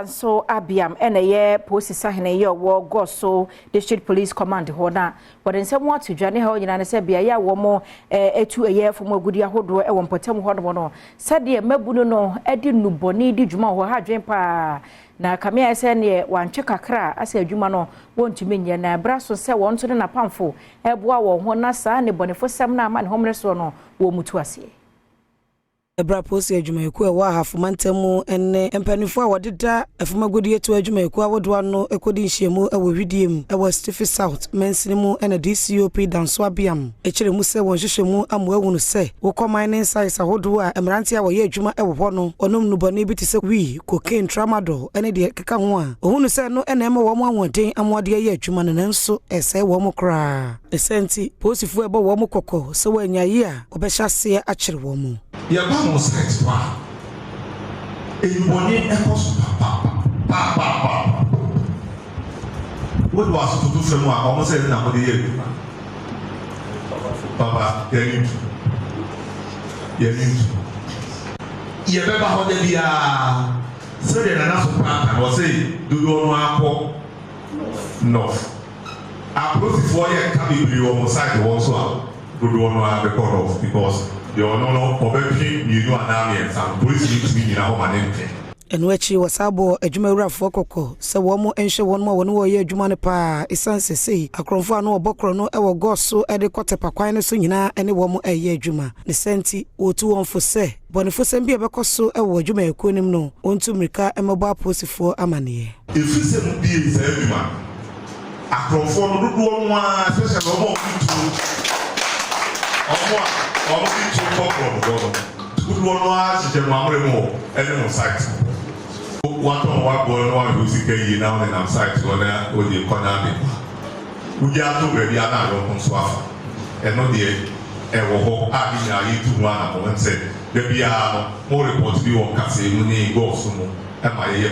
So Abiam and a year post Sahine year war Goaso District Police Command Hona. But in some what to Johnny Ho and I said be a year one more a 2 a year from a good year hold a one potem hormono. Said the Mebuno Eddie Nuboni di Juma who had dream pa. Na Kamia said near one check a cra as a Jumano won't to mean ya na brasso say one to the Napamfo. Ebwa or Honasa and the Bonifor Samna man homeless or no womutuasi. Ebra posi adwumayku e wa hafomantemu enne empanifo a wodeda afumagodi etu adwumayku a wodwa no ekodi nhyiemu e wo hwidiem e wo Stiffy South mensinimu ene DCOP danso abiam ekiremu se won hwehwemu amoawunu se wo commanding size ahodo a emrantia wo ye adwuma e wo ho no onom nubone bi tise wi cocaine tramadol ene de keka ho a ohunu se no ene ema wo mo anwoden amode ye adwuma no nanso ese wo mo kra esenti posifo ebo wo mo kokko se wo anyaye a obehase a kire wo mo Yabamos extra. Anybody echoes papa. What was to do from what almost said nobody here? Papa, you never heard the bia. So then another part was say, do you know no. Approach before you can be almost like the also. Do you know the record of because you no probably you know an army and some police need to be in our home. Enwechi wasabo adwumawura fokoko se wo mo enhwe won mo won wo ye adwuma ne pa esanse sei akromfo anu obokro no e wo Goaso e de kotepa kwan ne so nyina ene wo mo eye adwuma ne senti wotu won fo se bonifo sem bi e bekoso e wo adwuma ekonim no ontu mirika e mebo aposifo amane If you say mo bi e say adwuma akromfo no dodo won wa especially omo to good one was the Mamremo and site. One on what one who's a now and I'm site on the economy. We are to ready another swap and not the ever hope I to one and said, there be more reports be on Kasee, Goaso, and my year.